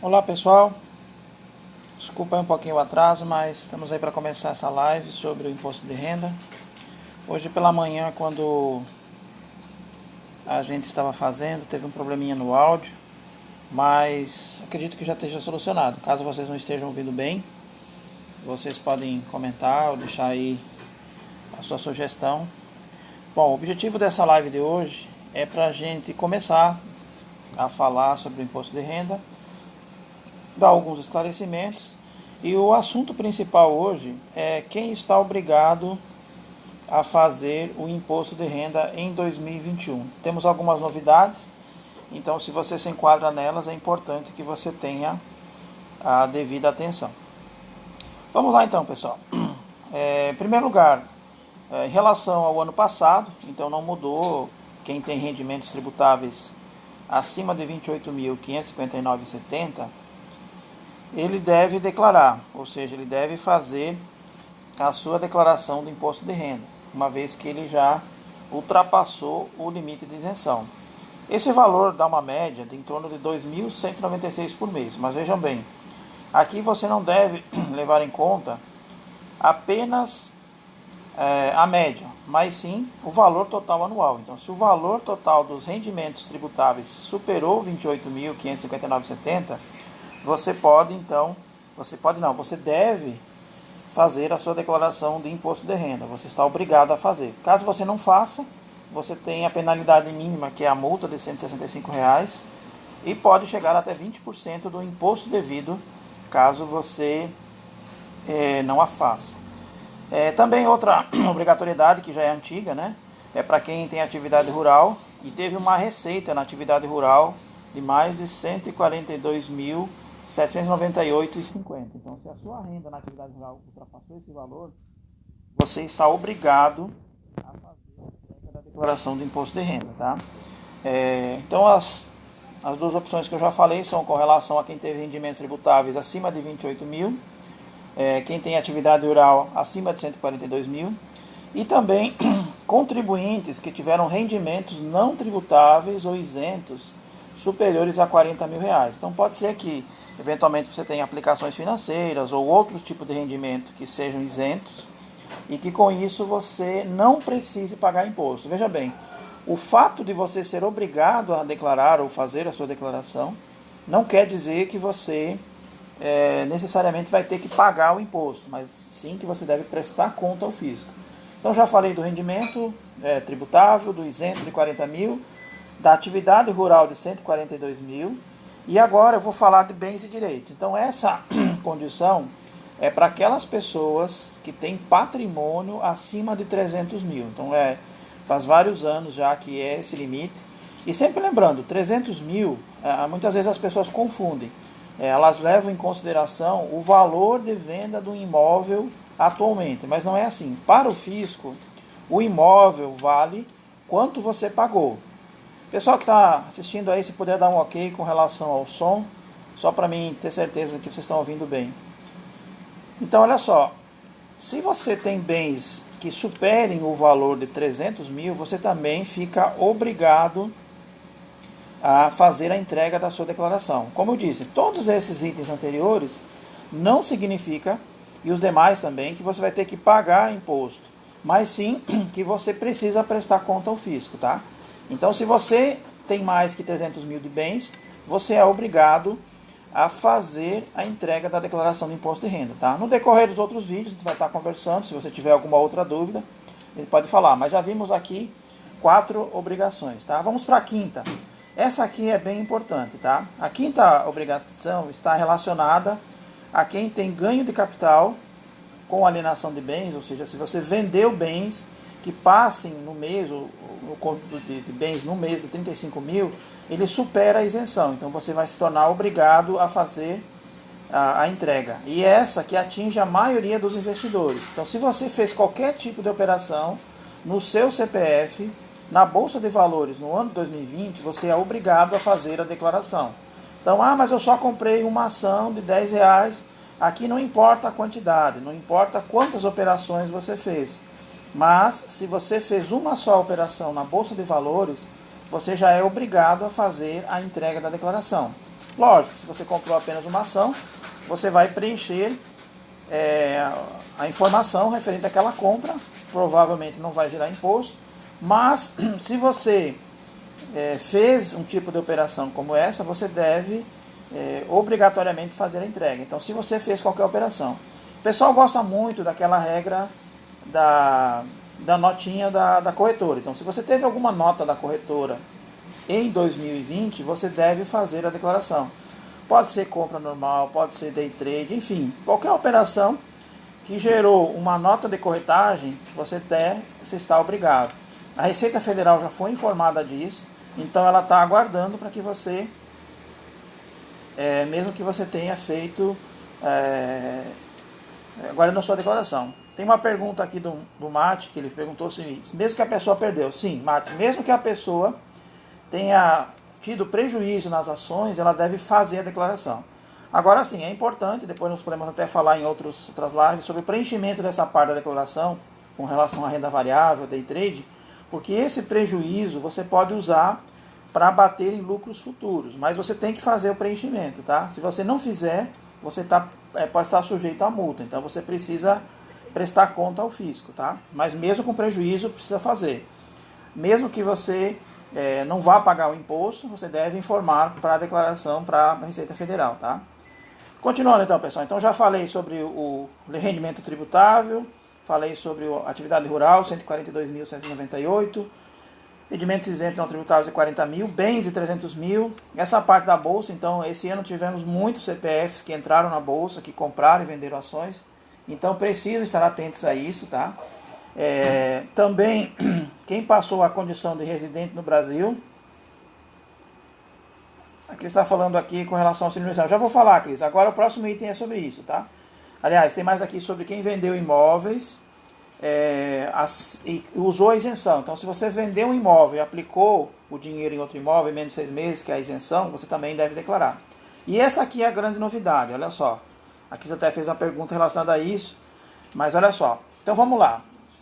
Olá pessoal, desculpa aí um pouquinho o atraso, mas estamos aí para começar essa live sobre o imposto de renda. Hoje pela manhã, quando a gente estava fazendo, teve um probleminha no áudio, mas acredito que já esteja solucionado. Caso vocês não estejam ouvindo bem, vocês podem comentar ou deixar aí a sua sugestão. Bom, o objetivo dessa live de hoje é para a gente começar a falar sobre o imposto de renda, dar alguns esclarecimentos. E o assunto principal hoje é quem está obrigado a fazer o imposto de renda em 2021. Temos algumas novidades, então se você se enquadra nelas, é importante que você tenha a devida atenção. Vamos lá então, pessoal. Em primeiro lugar, em relação ao ano passado, então não mudou. Quem tem rendimentos tributáveis acima de R$ 28.559,70, ele deve declarar, ou seja, ele deve fazer a sua declaração do imposto de renda, uma vez que ele já ultrapassou o limite de isenção. Esse valor dá uma média de em torno de R$ 2.196 por mês, mas vejam bem, aqui você não deve levar em conta apenas a média, mas sim o valor total anual. Então, se o valor total dos rendimentos tributáveis superou R$ 28.559,70, você deve fazer a sua declaração de imposto de renda. Você está obrigado a fazer. Caso você não faça, você tem a penalidade mínima, que é a multa de R$ 165, e pode chegar até 20% do imposto devido, caso você não a faça. Também outra obrigatoriedade, que já é antiga, né? É para quem tem atividade rural e teve uma receita na atividade rural de mais de R$ 142.798,50. Então, se a sua renda na atividade rural ultrapassou esse valor, você está obrigado a fazer a declaração do imposto de renda, tá? Então, as duas opções que eu já falei são com relação a quem teve rendimentos tributáveis acima de 28 mil, quem tem atividade rural acima de 142 mil, e também contribuintes que tiveram rendimentos não tributáveis ou isentos superiores a R$ 40 mil. Então pode ser que eventualmente você tenha aplicações financeiras ou outro tipo de rendimento que sejam isentos e que com isso você não precise pagar imposto. Veja bem, o fato de você ser obrigado a declarar ou fazer a sua declaração não quer dizer que você necessariamente vai ter que pagar o imposto, mas sim que você deve prestar conta ao fisco. Então já falei do rendimento tributável, do isento de 40 mil, da atividade rural de 142 mil, e agora eu vou falar de bens e direitos. Então essa condição é para aquelas pessoas que têm patrimônio acima de 300 mil. Então faz vários anos já que é esse limite. E sempre lembrando, 300 mil, muitas vezes as pessoas confundem. Elas levam em consideração o valor de venda do imóvel atualmente, mas não é assim. Para o fisco, o imóvel vale quanto você pagou. Pessoal que está assistindo aí, se puder dar um ok com relação ao som, só para mim ter certeza que vocês estão ouvindo bem. Então, olha só, se você tem bens que superem o valor de 300 mil, você também fica obrigado a fazer a entrega da sua declaração. Como eu disse, todos esses itens anteriores não significa, e os demais também, que você vai ter que pagar imposto, mas sim que você precisa prestar conta ao fisco, tá? Então, se você tem mais que 300 mil de bens, você é obrigado a fazer a entrega da declaração do imposto de renda, tá? No decorrer dos outros vídeos, a gente vai estar conversando. Se você tiver alguma outra dúvida, ele pode falar, mas já vimos aqui 4 obrigações, tá? Vamos para a quinta. Essa aqui é bem importante, tá? A quinta obrigação está relacionada a quem tem ganho de capital com alienação de bens, ou seja, se você vendeu bens que passem no mês, no conjunto de bens no mês de 35 mil, ele supera a isenção. Então você vai se tornar obrigado a fazer a entrega. E essa que atinge a maioria dos investidores. Então, se você fez qualquer tipo de operação no seu CPF, na Bolsa de Valores no ano de 2020, você é obrigado a fazer a declaração. Então, mas eu só comprei uma ação de R$10. Aqui não importa a quantidade, não importa quantas operações você fez. Mas, se você fez uma só operação na Bolsa de Valores, você já é obrigado a fazer a entrega da declaração. Lógico, se você comprou apenas uma ação, você vai preencher a informação referente àquela compra, provavelmente não vai gerar imposto, mas se você fez um tipo de operação como essa, você deve obrigatoriamente fazer a entrega. Então, se você fez qualquer operação, o pessoal gosta muito daquela regra da notinha da corretora. Então, se você teve alguma nota da corretora em 2020, você deve fazer a declaração. Pode ser compra normal, pode ser day trade, enfim, qualquer operação que gerou uma nota de corretagem, você está obrigado. A Receita Federal já foi informada disso, então ela está aguardando para que você, mesmo que você tenha feito, aguardando a sua declaração. Tem uma pergunta aqui do Mate, que ele perguntou se mesmo que a pessoa perdeu. Sim, Mate, mesmo que a pessoa tenha tido prejuízo nas ações, ela deve fazer a declaração. Agora sim, é importante, depois nós podemos até falar em outras lives sobre o preenchimento dessa parte da declaração com relação à renda variável, day trade, porque esse prejuízo você pode usar para bater em lucros futuros, mas você tem que fazer o preenchimento, tá? Se você não fizer, você pode estar sujeito a multa, então você precisa prestar conta ao fisco, tá? Mas mesmo com prejuízo, precisa fazer. Mesmo que você não vá pagar o imposto, você deve informar para a declaração para a Receita Federal, tá? Continuando então, pessoal, então já falei sobre o rendimento tributável, falei sobre a atividade rural, 142.198, rendimentos isentos não tributáveis de 40 mil, bens de 300 mil, essa parte da bolsa, então esse ano tivemos muitos CPFs que entraram na bolsa, que compraram e venderam ações, então precisam estar atentos a isso, tá? Também, quem passou a condição de residente no Brasil, a Cris está falando aqui com relação ao auxílio emergencial. Já vou falar, Cris. Agora o próximo item é sobre isso, tá? Aliás, tem mais aqui sobre quem vendeu imóveis e usou a isenção. Então, se você vendeu um imóvel e aplicou o dinheiro em outro imóvel em menos de 6 meses, que é a isenção, você também deve declarar. E essa aqui é a grande novidade, olha só. A Cris até fez uma pergunta relacionada a isso, mas olha só. Então, vamos lá.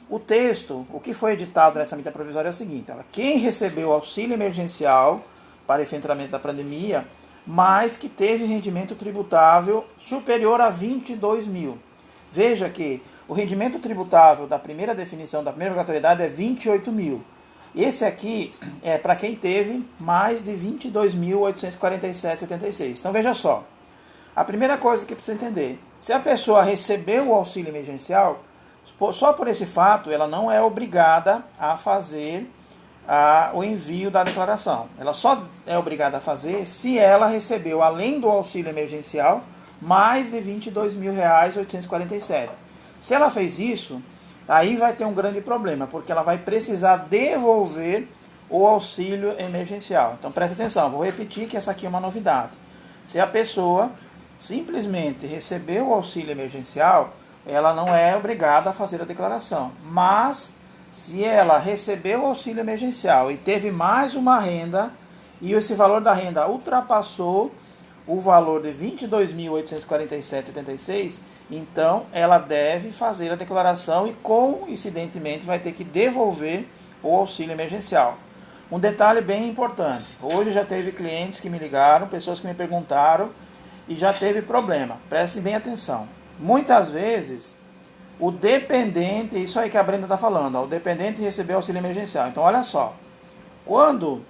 O texto, o que foi editado nessa medida provisória é o seguinte: quem recebeu auxílio emergencial para enfrentamento da pandemia, mas que teve rendimento tributável superior a 22 mil. Veja que o rendimento tributável da primeira definição, da primeira obrigatoriedade é 28 mil. Esse aqui é para quem teve mais de 22.847,76. Então veja só, a primeira coisa que precisa entender, se a pessoa recebeu o auxílio emergencial, só por esse fato ela não é obrigada a fazer o envio da declaração. Ela só é obrigada a fazer se ela recebeu, além do auxílio emergencial, mais de R$ 22.847. Se ela fez isso, aí vai ter um grande problema, porque ela vai precisar devolver o auxílio emergencial. Então preste atenção, vou repetir que essa aqui é uma novidade. Se a pessoa simplesmente recebeu o auxílio emergencial, ela não é obrigada a fazer a declaração. Mas se ela recebeu o auxílio emergencial e teve mais uma renda, e esse valor da renda ultrapassou o valor de R$ 22.847,76, então ela deve fazer a declaração e, coincidentemente, vai ter que devolver o auxílio emergencial. Um detalhe bem importante: hoje já teve clientes que me ligaram, pessoas que me perguntaram, e já teve problema. Prestem bem atenção. Muitas vezes o dependente, isso aí que a Brenda está falando, o dependente recebeu auxílio emergencial. Então, olha só, quando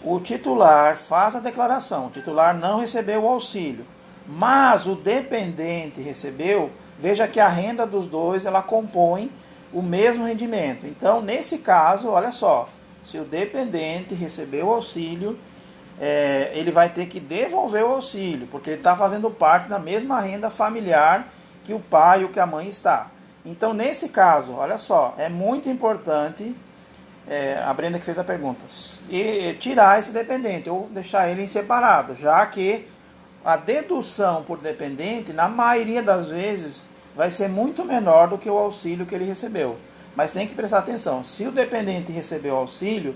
o titular faz a declaração, o titular não recebeu o auxílio, mas o dependente recebeu, veja que a renda dos dois, ela compõe o mesmo rendimento. Então, nesse caso, olha só, se o dependente recebeu o auxílio, ele vai ter que devolver o auxílio, porque ele está fazendo parte da mesma renda familiar que o pai ou que a mãe está. Então, nesse caso, olha só, é muito importante, a Brenda que fez a pergunta, tirar esse dependente ou deixar ele em separado, já que a dedução por dependente, na maioria das vezes, vai ser muito menor do que o auxílio que ele recebeu. Mas tem que prestar atenção, se o dependente recebeu auxílio,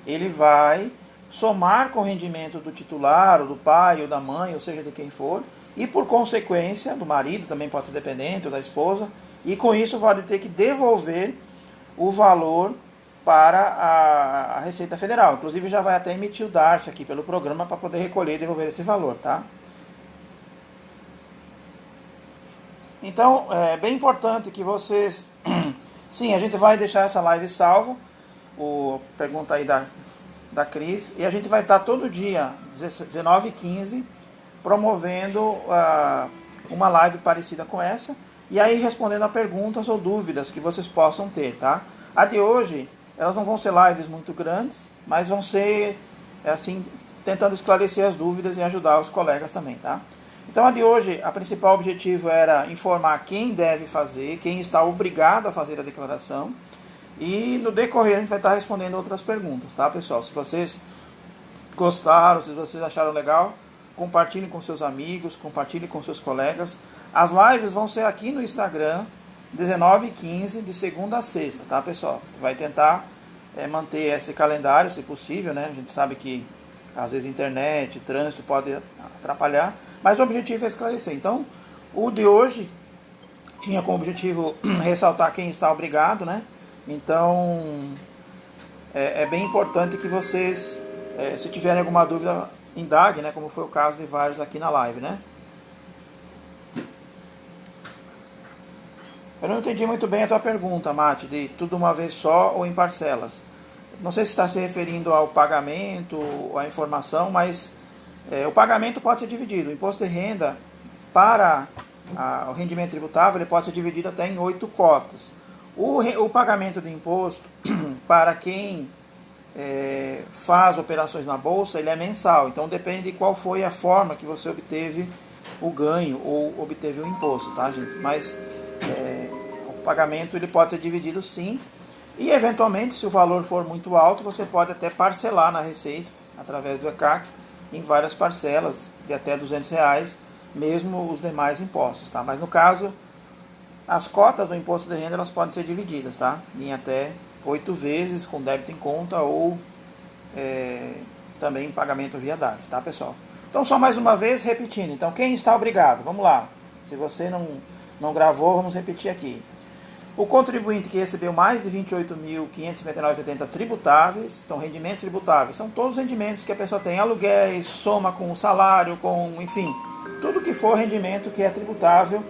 ele vai somar com o rendimento do titular, ou do pai, ou da mãe, ou seja, de quem for, e por consequência, do marido, também pode ser dependente, ou da esposa, e com isso vai ter que devolver o valor para a Receita Federal. Inclusive já vai até emitir o DARF aqui pelo programa para poder recolher e devolver esse valor, tá? Então, é bem importante que vocês... Sim, a gente vai deixar essa live salva, pergunta aí da Cris, e a gente vai estar todo dia, 19h15, promovendo uma live parecida com essa, e aí respondendo a perguntas ou dúvidas que vocês possam ter, tá? A de hoje, elas não vão ser lives muito grandes, mas vão ser, assim, tentando esclarecer as dúvidas e ajudar os colegas também, tá? Então a de hoje, a principal objetivo era informar quem deve fazer, quem está obrigado a fazer a declaração, e no decorrer a gente vai estar respondendo outras perguntas, tá, pessoal? Se vocês gostaram, se vocês acharam legal, compartilhem com seus amigos, compartilhem com seus colegas. As lives vão ser aqui no Instagram, 19h15, de segunda a sexta, tá, pessoal? Vai tentar manter esse calendário, se possível, né? A gente sabe que às vezes internet, trânsito pode atrapalhar, mas o objetivo é esclarecer. Então, o de hoje tinha como objetivo ressaltar quem está obrigado, né? Então, é bem importante que vocês, se tiverem alguma dúvida, indaguem, né? Como foi o caso de vários aqui na live, né? Eu não entendi muito bem a tua pergunta, Mate, de tudo uma vez só ou em parcelas. Não sei se está se referindo ao pagamento ou à informação, mas o pagamento pode ser dividido. O imposto de renda para o rendimento tributável ele pode ser dividido até em 8 cotas. O pagamento de imposto para quem faz operações na bolsa, ele é mensal. Então depende de qual foi a forma que você obteve o ganho ou obteve o imposto, tá, gente? Mas o pagamento ele pode ser dividido sim. E eventualmente, se o valor for muito alto, você pode até parcelar na Receita, através do ECAC, em várias parcelas de até R$200, mesmo os demais impostos, tá? Mas no caso, as cotas do imposto de renda elas podem ser divididas, tá? Em até 8 vezes com débito em conta ou também pagamento via DARF, tá, pessoal? Então, só mais uma vez, repetindo. Então, quem está obrigado? Vamos lá. Se você não gravou, vamos repetir aqui. O contribuinte que recebeu mais de R$ 28.559,70 tributáveis, então rendimentos tributáveis, são todos os rendimentos que a pessoa tem, aluguéis, soma com o salário, enfim, tudo que for rendimento que é tributável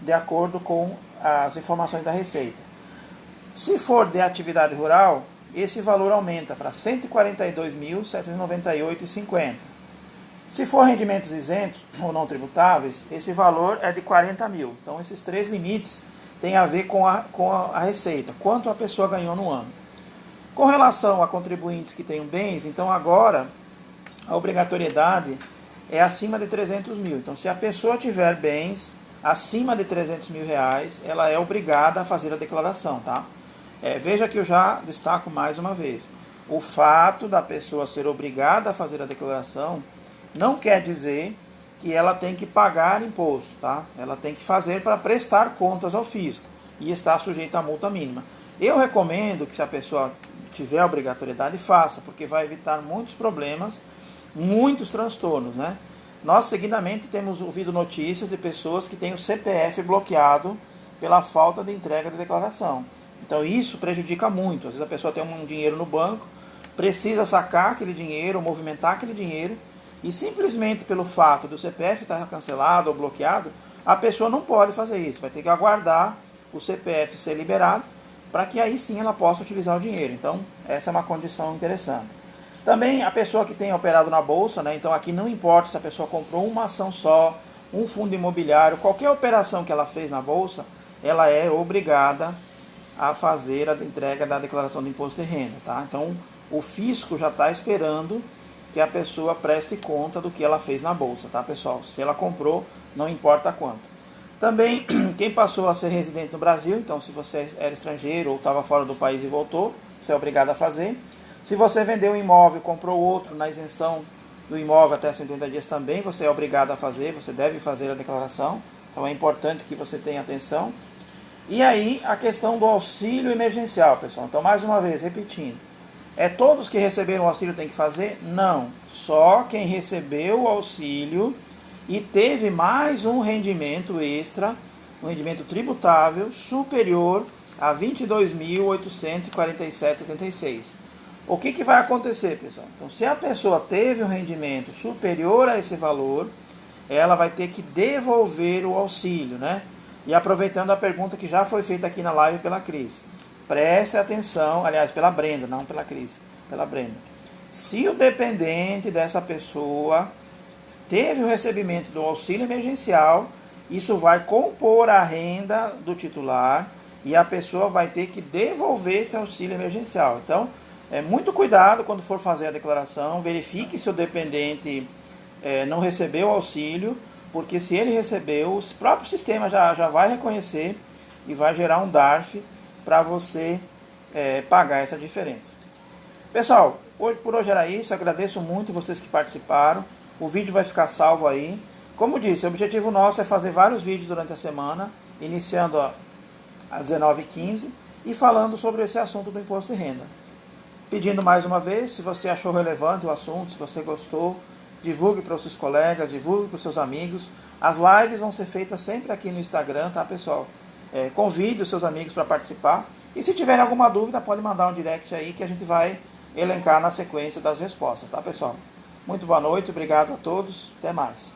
de acordo com as informações da Receita. Se for de atividade rural, esse valor aumenta para R$ 142.798,50. Se for rendimentos isentos ou não tributáveis, esse valor é de R$ 40 mil. Então, esses três limites tem a ver com a receita, quanto a pessoa ganhou no ano. Com relação a contribuintes que tenham bens, então agora a obrigatoriedade é acima de 300 mil. Então, se a pessoa tiver bens acima de 300 mil reais, ela é obrigada a fazer a declaração, tá? Veja que eu já destaco mais uma vez. O fato da pessoa ser obrigada a fazer a declaração não quer dizer que ela tem que pagar imposto, tá? Ela tem que fazer para prestar contas ao fisco e está sujeita à multa mínima. Eu recomendo que se a pessoa tiver a obrigatoriedade, faça, porque vai evitar muitos problemas, muitos transtornos, né? Nós, seguidamente, temos ouvido notícias de pessoas que têm o CPF bloqueado pela falta de entrega de declaração. Então, isso prejudica muito. Às vezes a pessoa tem um dinheiro no banco, precisa sacar aquele dinheiro, movimentar aquele dinheiro, e simplesmente pelo fato do CPF estar cancelado ou bloqueado, a pessoa não pode fazer isso. Vai ter que aguardar o CPF ser liberado para que aí sim ela possa utilizar o dinheiro. Então, essa é uma condição interessante. Também a pessoa que tem operado na bolsa, né? Então aqui não importa se a pessoa comprou uma ação só, um fundo imobiliário, qualquer operação que ela fez na bolsa, ela é obrigada a fazer a entrega da declaração de imposto de renda, tá? Então, o fisco já está esperando que a pessoa preste conta do que ela fez na bolsa, tá, pessoal? Se ela comprou, não importa quanto. Também, quem passou a ser residente no Brasil, então se você era estrangeiro ou estava fora do país e voltou, você é obrigado a fazer. Se você vendeu um imóvel e comprou outro na isenção do imóvel até 50 dias também, você é obrigado a fazer, você deve fazer a declaração. Então é importante que você tenha atenção. E aí, a questão do auxílio emergencial, pessoal. Então, mais uma vez, repetindo. Todos que receberam o auxílio têm que fazer? Não. Só quem recebeu o auxílio e teve mais um rendimento extra, um rendimento tributável superior a R$ 22.847,76. O que vai acontecer, pessoal? Então, se a pessoa teve um rendimento superior a esse valor, ela vai ter que devolver o auxílio, né? E aproveitando a pergunta que já foi feita aqui na live pela Cris, preste atenção, aliás, pela Brenda, não pela Cris, pela Brenda. Se o dependente dessa pessoa teve o recebimento do auxílio emergencial, isso vai compor a renda do titular e a pessoa vai ter que devolver esse auxílio emergencial. Então, muito cuidado quando for fazer a declaração, verifique se o dependente não recebeu o auxílio, porque se ele recebeu, o próprio sistema já vai reconhecer e vai gerar um DARF para você pagar essa diferença. Pessoal, por hoje era isso, agradeço muito vocês que participaram, o vídeo vai ficar salvo aí. Como disse, o objetivo nosso é fazer vários vídeos durante a semana, iniciando às 19h15 e falando sobre esse assunto do imposto de renda. Pedindo mais uma vez, se você achou relevante o assunto, se você gostou, divulgue para os seus colegas, divulgue para os seus amigos. As lives vão ser feitas sempre aqui no Instagram, tá, pessoal? Convide os seus amigos para participar. E se tiverem alguma dúvida, pode mandar um direct aí que a gente vai elencar na sequência das respostas, tá, pessoal? Muito boa noite, obrigado a todos, até mais.